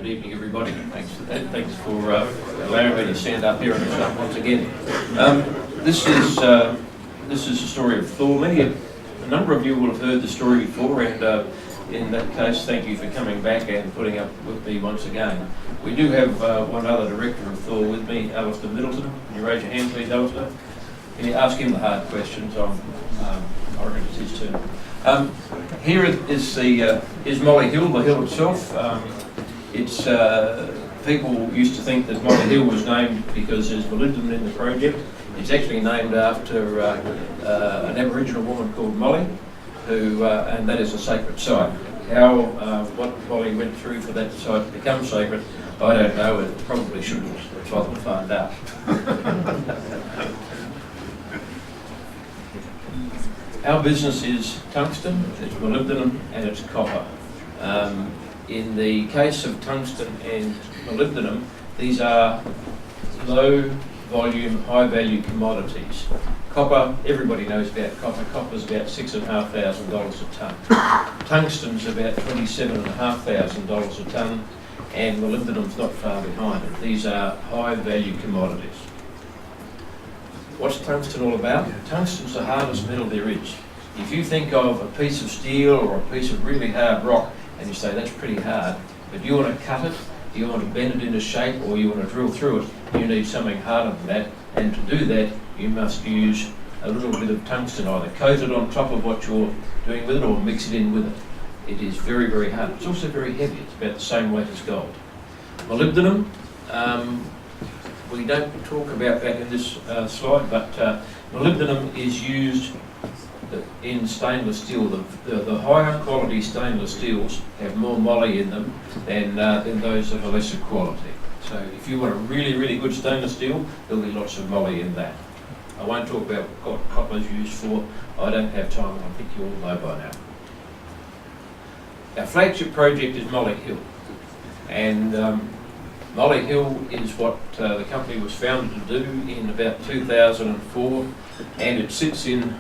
Good evening, everybody. Thanks for that. Thanks for allowing me to stand up here and start once again. This is the story of Thor. A number of you will have heard the story before, and in that case, thank you for coming back and putting up with me once again. We do have one other director of Thor with me, Alistair Middleton. Can you raise your hand, please, Alistair? Can you ask him the hard questions? I reckon it's his turn. Here is Molly Hill, the hill itself. People used to think that Molly Hill was named because there's molybdenum in the project. It's actually named after an Aboriginal woman called Molly, and that is a sacred site. What Molly went through for that site to become sacred, I don't know. It probably shouldn't try to find out. Our business is tungsten, it's molybdenum, and it's copper. In the case of tungsten and molybdenum, these are low volume, high value commodities. Copper, everybody knows about copper. Copper's about $6,500 a tonne. Tungsten's about $27,500 a tonne, and molybdenum's not far behind it. These are high value commodities. What's tungsten all about? Tungsten's the hardest metal there is. If you think of a piece of steel or a piece of really hard rock and you say that's pretty hard, but you want to cut it, you want to bend it into shape, or you want to drill through it, you need something harder than that. And to do that, you must use a little bit of tungsten, either coat it on top of what you're doing with it or mix it in with it. It is very, very hard. It's also very heavy. It's about the same weight as gold. Molybdenum, we don't talk about that in this slide, but molybdenum is used in stainless steel. The higher quality stainless steels have more moly in them than those of a lesser quality. So if you want a really, really good stainless steel, there'll be lots of moly in that. I won't talk about what copper is used for. I don't have time, and I think you all know by now. Our flagship project is Molly Hill, and Molly Hill is what the company was founded to do in about 2004, and it sits in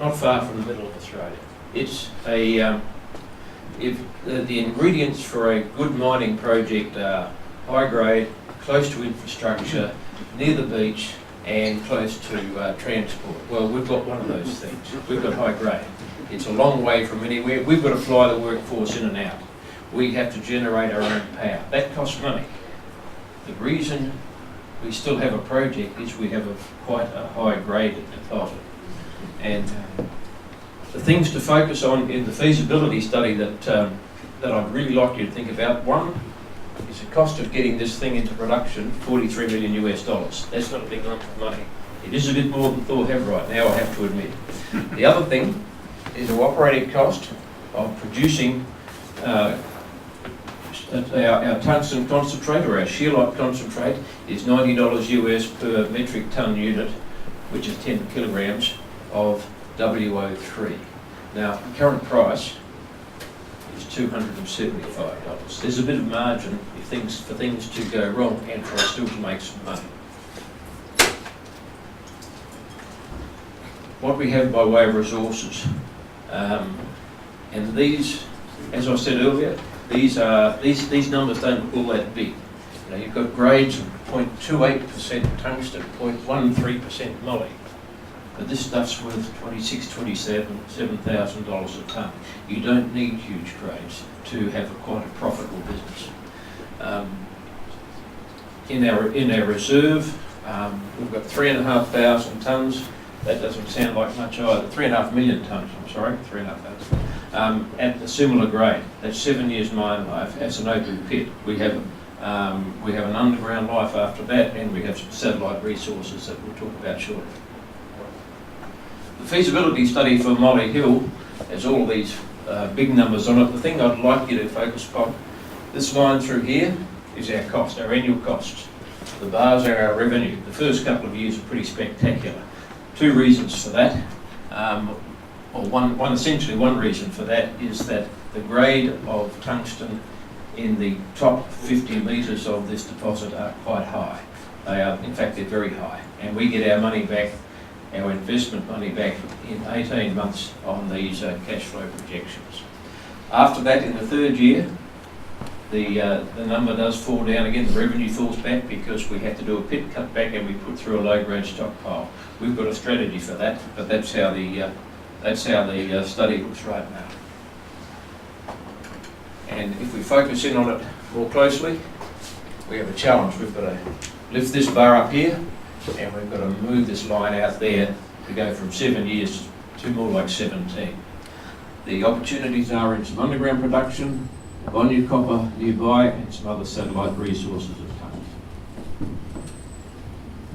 not far from the middle of Australia. It's the ingredients for a good mining project are high grade, close to infrastructure, near the beach, and close to transport. Well, we've got one of those things. We've got high grade. It's a long way from anywhere. We've got to fly the workforce in and out. We have to generate our own power. That costs money. The reason we still have a project is we have quite a high grade deposit. And the things to focus on in the feasibility study that I'd really like you to think about, one is the cost of getting this thing into production, $43 million US. That's not a big lump of money. It is a bit more than Thor have right now, I have to admit. The other thing is the operating cost of producing our tungsten concentrate, or our scheelite concentrate, is $90 US per metric tonne unit, which is 10 kilograms of WO3. Now, the current price is $275. There's a bit of margin for things to go wrong and for us still to make some money. What we have by way of resources, and these, as I said earlier, these numbers don't look all that big. You know, you've got grades of 0.28% tungsten, 0.13% moly. But this stuff's worth $27,000 a tonne. You don't need huge grades to have quite a profitable business. In our reserve, we've got 3,500 tonnes. That doesn't sound like much either. 3.5 million tonnes, I'm sorry, 3,500. At a similar grade. That's 7 years mine life. That's an open pit. We have an underground life after that, and we have some satellite resources that we'll talk about shortly. The feasibility study for Molly Hill has all of these big numbers on it. The thing I'd like you to focus upon, this line through here is our cost, our annual costs. The bars are our revenue. The first couple of years are pretty spectacular. Two reasons for that. Essentially one reason for that is that the grade of tungsten in the top 50 metres of this deposit are quite high. They are, in fact, they're very high, and we get our money back, our investment money back, in 18 months on these cash flow projections. After that, in the third year, the number does fall down again, the revenue falls back because we have to do a pit cutback and we put through a low-grade stockpile. We've got a strategy for that, but that's how the study looks right now. And if we focus in on it more closely, we have a challenge. We've got to lift this bar up here, and we've got to move this line out there to go from 7 years to more like 17. The opportunities are in some underground production, Bonya copper nearby, and some other satellite resources of tons.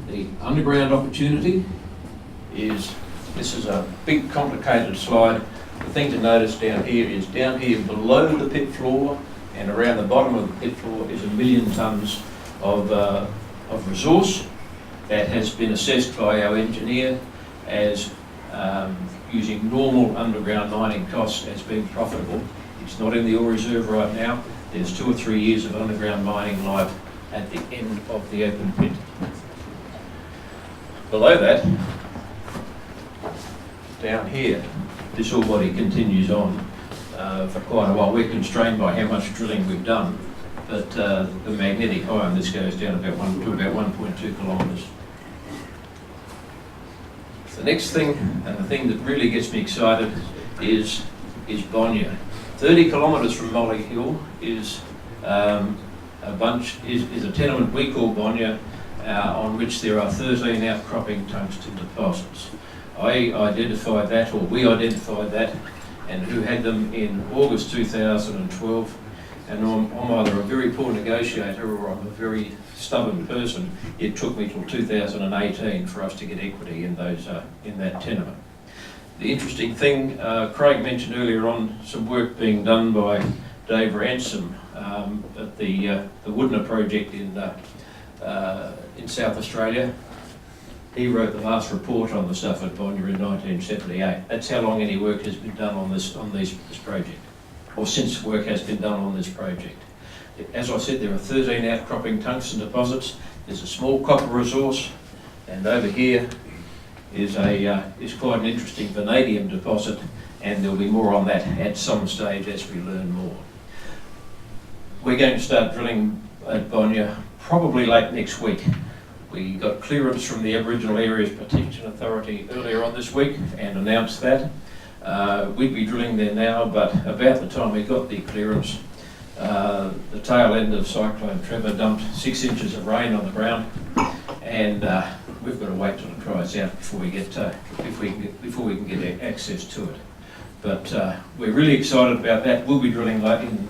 The underground opportunity is, this is a big complicated slide. The thing to notice down here below the pit floor and around the bottom of the pit floor is 1 million tonnes of resource that has been assessed by our engineer as using normal underground mining costs as being profitable. It's not in the ore reserve right now. There's 2 or 3 years of underground mining life at the end of the open pit. Below that, down here, this ore body continues on for quite a while. We're constrained by how much drilling we've done, but the magnetic high on this goes down to about 1.2 kilometres. The next thing, and the thing that really gets me excited, is Bonya. 30 kilometres from Molly Hill is a tenement we call Bonya, on which there are 13 outcropping tungsten deposits. We identified that, and who had them in August 2012. And I'm either a very poor negotiator or I'm a very stubborn person. It took me till 2018 for us to get equity in that tenement. The interesting thing, Craig mentioned earlier on some work being done by Dave Ransom at the Woodner project in South Australia. He wrote the last report on the stuff at Bonya in 1978. That's how long any work has been done on this project, or since work has been done on this project. As I said, there are 13 outcropping tungsten deposits. There's a small copper resource, and over here is quite an interesting vanadium deposit, and there'll be more on that at some stage as we learn more. We're going to start drilling at Bonya probably late next week. We got clearance from the Aboriginal Areas Protection Authority earlier on this week and announced that. We'd be drilling there now, but about the time we got the clearance, the tail end of Cyclone Trevor dumped 6 inches of rain on the ground, and we've got to wait till it dries out before we can get access to it. But we're really excited about that. We'll be drilling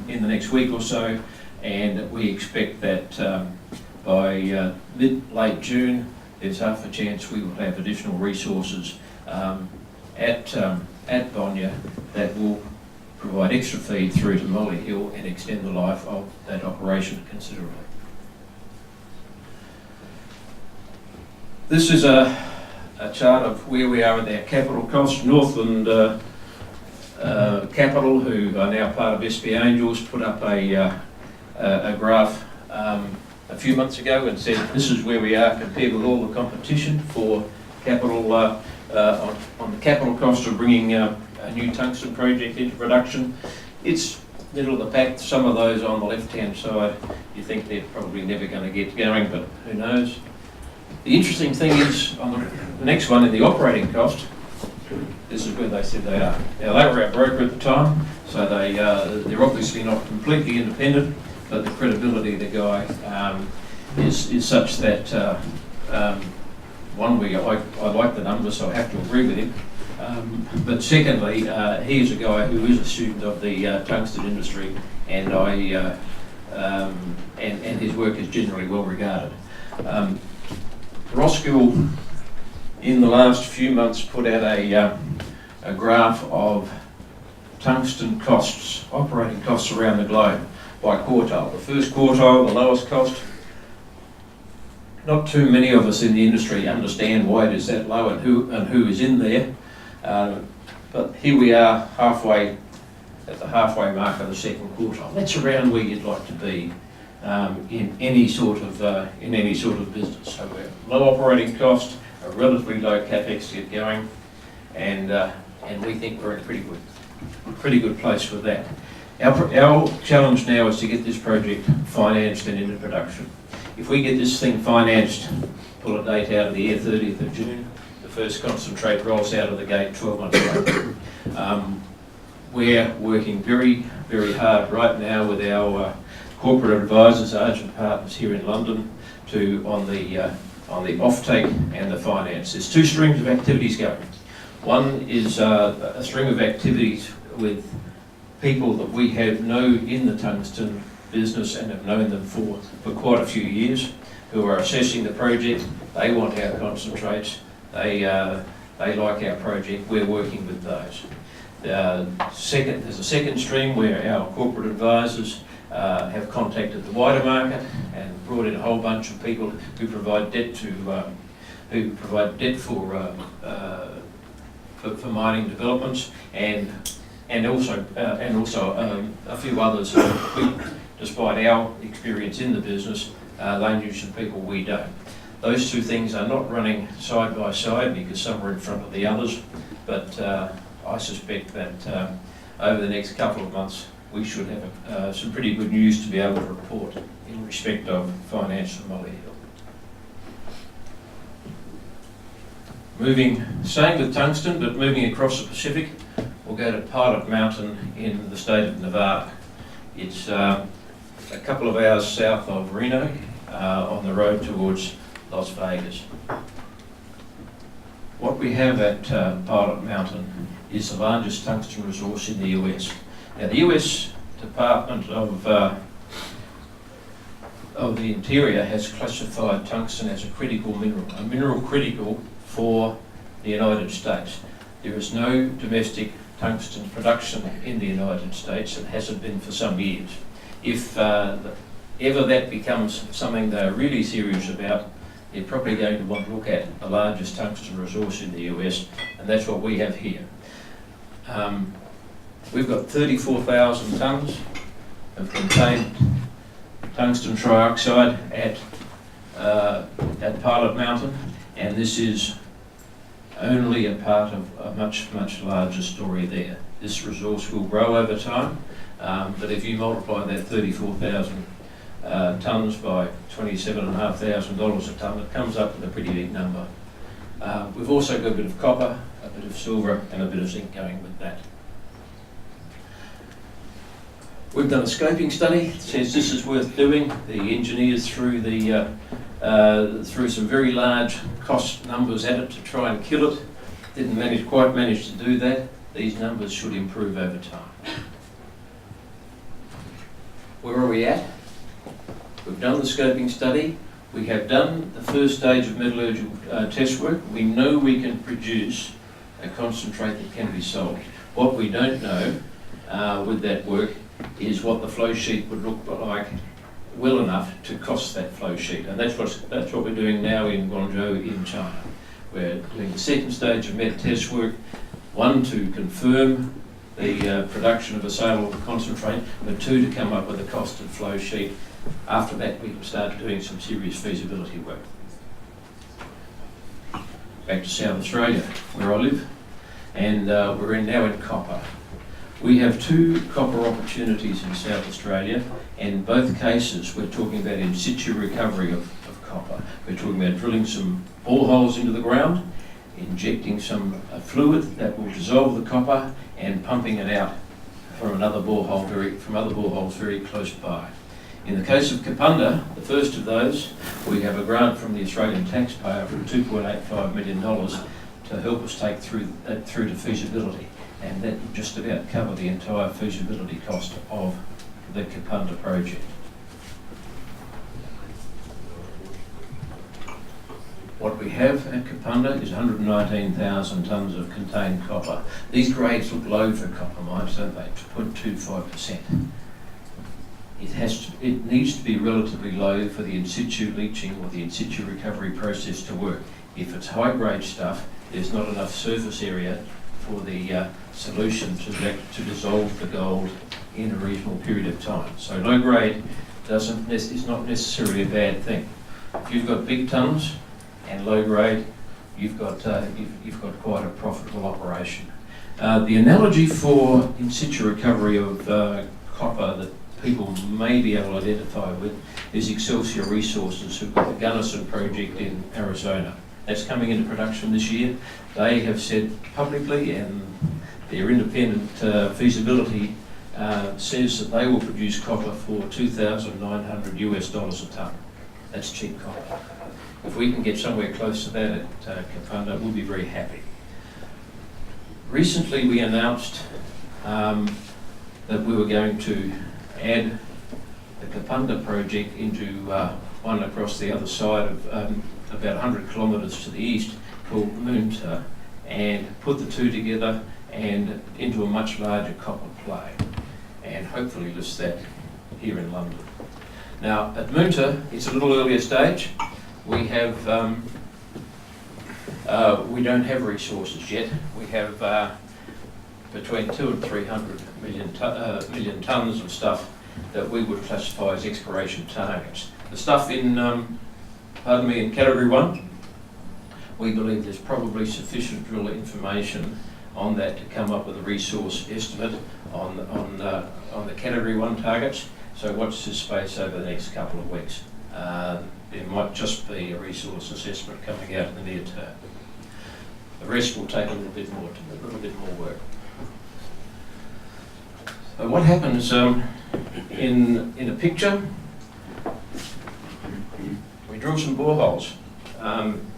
in the next week or so, and we expect that by late June, there's half a chance we will have additional resources at Bonya that will provide extra feed through to Molly Hill and extend the life of that operation considerably. This is a chart of where we are at our capital cost. Northland Capital, who are now part of SP Angels, put up a graph a few months ago and said this is where we are compared with all the competition for capital on the capital cost of bringing a new tungsten project into production. It's middle of the pack. Some of those on the left-hand side, you think they're probably never going to get going, but who knows. The interesting thing is on the next one, in the operating cost, this is where they said they are. Now, they were our broker at the time, so they're obviously not completely independent, but the credibility of the guy is such that one, I like the numbers, so I have to agree with him. But secondly, he's a guy who is a student of the tungsten industry, and and his work is generally well regarded. Roskill, in the last few months, put out a graph of tungsten costs, operating costs around the globe by quartile. The first quartile, the lowest cost. Not too many of us in the industry understand why it is that low and who is in there. But here we are halfway, at the halfway mark of the second quartile. That's around where you'd like to be in any sort of business. So we're low operating cost, a relatively low capex to get going, and we think we're in a pretty good place with that. Our challenge now is to get this project financed and into production. If we get this thing financed, pull a date out of the year, 30th of June, the first concentrate rolls out of the gate 12 months later. We're working very, very hard right now with our corporate advisors, agent partners here in London, on the offtake and the finance. There's two streams of activities going. One is a string of activities with people that we have known in the tungsten business and have known them for quite a few years, who are assessing the project. They want our concentrates. They like our project. We're working with those. There's a second stream where our corporate advisors have contacted the wider market and brought in a whole bunch of people who provide debt for mining developments, and also a few others who, despite our experience in the business, they knew some people we don't. Those two things are not running side by side because some are in front of the others, but I suspect that over the next couple of months we should have some pretty good news to be able to report in respect of finance for Molly Hill. Staying with tungsten, but moving across the Pacific, we'll go to Pilot Mountain in the state of Nevada. It's a couple of hours south of Reno, on the road towards Las Vegas. What we have at Pilot Mountain is the largest tungsten resource in the US. Now, the US Department of the Interior has classified tungsten as a critical mineral, a mineral critical for the United States. There is no domestic tungsten production in the United States and hasn't been for some years. If ever that becomes something they're really serious about, they're probably going to want to look at the largest tungsten resource in the US, and that's what we have here. We've got 34,000 tonnes of contained tungsten trioxide at Pilot Mountain, and this is only a part of a much, much larger story there. This resource will grow over time, but if you multiply that 34,000 tonnes by $27,500 a tonne, it comes up with a pretty big number. We've also got a bit of copper, a bit of silver, and a bit of zinc going with that. We've done a scoping study that says this is worth doing. The engineers threw some very large cost numbers at it to try and kill it. Didn't quite manage to do that. These numbers should improve over time. Where are we at? We've done the scoping study. We have done the first stage of metallurgical test work. We know we can produce a concentrate that can be sold. What we don't know with that work is what the flow sheet would look like well enough to cost that flow sheet, and that's what we're doing now in Guangzhou in China. We're doing the second stage of met test work, one to confirm the production of a saleable concentrate, but two to come up with a costed flow sheet. After that we can start doing some serious feasibility work. Back to South Australia, where I live, and we're now in copper. We have two copper opportunities in South Australia, and in both cases we're talking about in situ recovery of copper. We're talking about drilling some boreholes into the ground, injecting some fluid that will dissolve the copper, and pumping it out from other boreholes very close by. In the case of Kapunda, the first of those, we have a grant from the Australian taxpayer for $2.85 million to help us take through to feasibility, and that will just about cover the entire feasibility cost of the Kapunda project. What we have at Kapunda is 119,000 tonnes of contained copper. These grades look low for copper mines, don't they? 0.25%. It needs to be relatively low for the in situ leaching or the in situ recovery process to work. If it's high grade stuff, there's not enough surface area for the solution to dissolve the gold in a reasonable period of time. So low grade is not necessarily a bad thing. If you've got big tonnes and low grade, you've got quite a profitable operation. The analogy for in situ recovery of copper that people may be able to identify with is Excelsior Resources, who've got the Gunnison project in Arizona. That's coming into production this year. They have said publicly, and their independent feasibility says that they will produce copper for $2,900 a tonne. That's cheap copper. If we can get somewhere close to that at Kapunda, we'll be very happy. Recently we announced that we were going to add the Kapunda project into one across the other side of about 100 kilometres to the east called Moonta, and put the two together and into a much larger copper play, and hopefully list that here in London. Now at Moonta, it's a little earlier stage. We have we don't have resources yet. We have between 200 and 300 million tonnes of stuff that we would classify as exploration targets. The stuff in in category 1, we believe there's probably sufficient drill information on that to come up with a resource estimate on the category 1 targets. So watch this space over the next couple of weeks. There might just be a resource assessment coming out in the near term. The rest will take a little bit more work. So what happens in a picture? We drill some boreholes.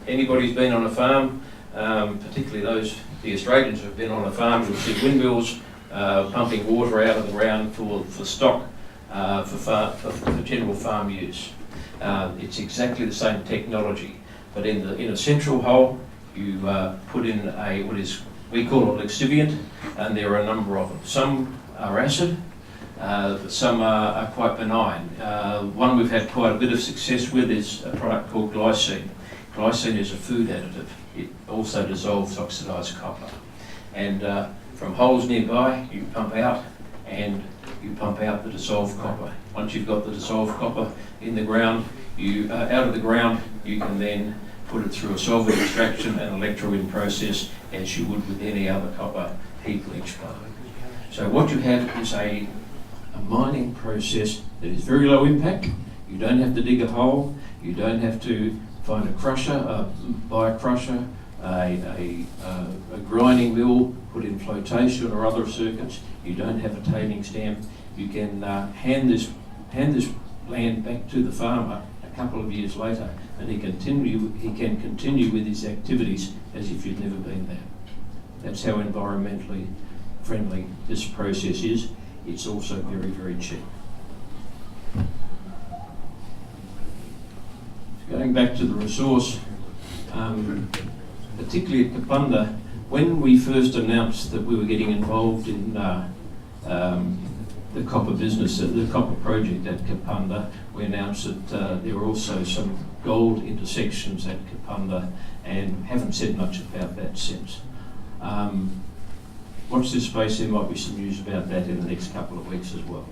Anybody who's been on a farm, particularly the Australians who have been on a farm, you'll see windmills pumping water out of the ground for stock, for general farm use. It's exactly the same technology, but in a central hole, you put in we call it lixiviant, and there are a number of them. Some are acid, but some are quite benign. One we've had quite a bit of success with is a product called glycine. Glycine is a food additive. It also dissolves oxidised copper. And from holes nearby, you pump out, and you pump out the dissolved copper. Once you've got the dissolved copper in the ground, out of the ground, you can then put it through a solvent extraction and electrolyte process as you would with any other copper heap leach plant. So what you have is a mining process that is very low impact. You don't have to dig a hole. You don't have to find a crusher, buy a crusher, a grinding mill, put in flotation or other circuits. You don't have a tailings dam. You can hand this land back to the farmer a couple of years later, and he can continue with his activities as if you'd never been there. That's how environmentally friendly this process is. It's also very, very cheap. Going back to the resource, particularly at Kapunda, when we first announced that we were getting involved in the copper business, the copper project at Kapunda, we announced that there were also some gold intersections at Kapunda, and haven't said much about that since. Watch this space, there might be some news about that in the next couple of weeks as well.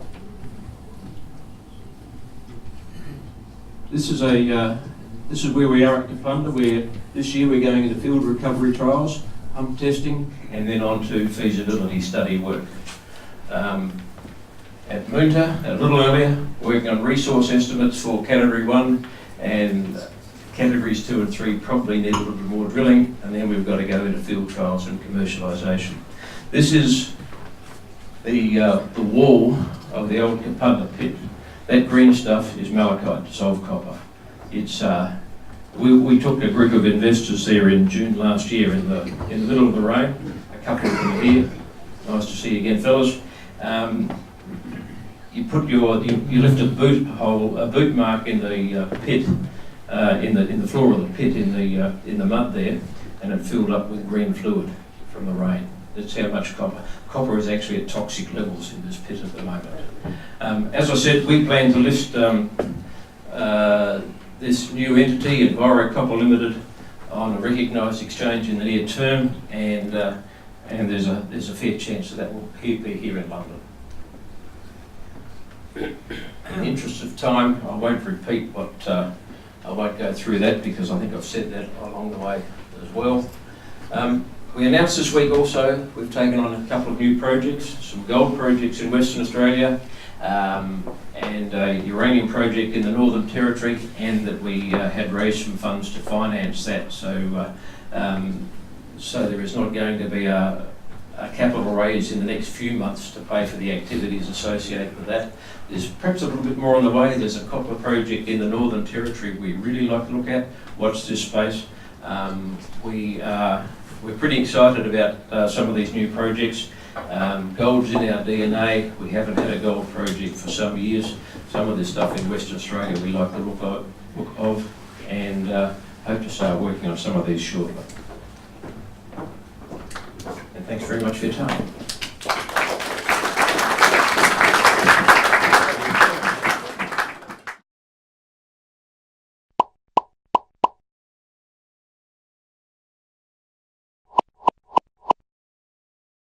This is where we are at Kapunda, where this year we're going into field recovery trials, pump testing, and then on to feasibility study work. At Moonta, a little earlier, working on resource estimates for category 1, and categories 2 and 3 probably need a little bit more drilling, and then we've got to go into field trials and commercialisation. This is the wall of the old Kapunda pit. That green stuff is malachite, dissolved copper. It's we took a group of investors there in June last year in the middle of the rain. A couple of them are here. Nice to see you again, fellas. You left a boot mark in the pit, in the floor of the pit in the mud there, and it filled up with green fluid from the rain. That's how much copper. Copper is actually at toxic levels in this pit at the moment. As I said, we plan to list this new entity, Enviro Copper Limited, on a recognised exchange in the near term, and there's a fair chance that will be here in London. In the interest of time, I won't repeat I won't go through that because I think I've said that along the way as well. We announced this week also, we've taken on a couple of new projects, some gold projects in Western Australia, and a uranium project in the Northern Territory, and that we had raised some funds to finance that. So there is not going to be a capital raise in the next few months to pay for the activities associated with that. There's perhaps a little bit more on the way. There's a copper project in the Northern Territory we really like to look at. Watch this space. We're pretty excited about some of these new projects. Gold's in our DNA. We haven't had a gold project for some years. Some of this stuff in Western Australia we like the look of, and hope to start working on some of these shortly. And thanks very much for your time.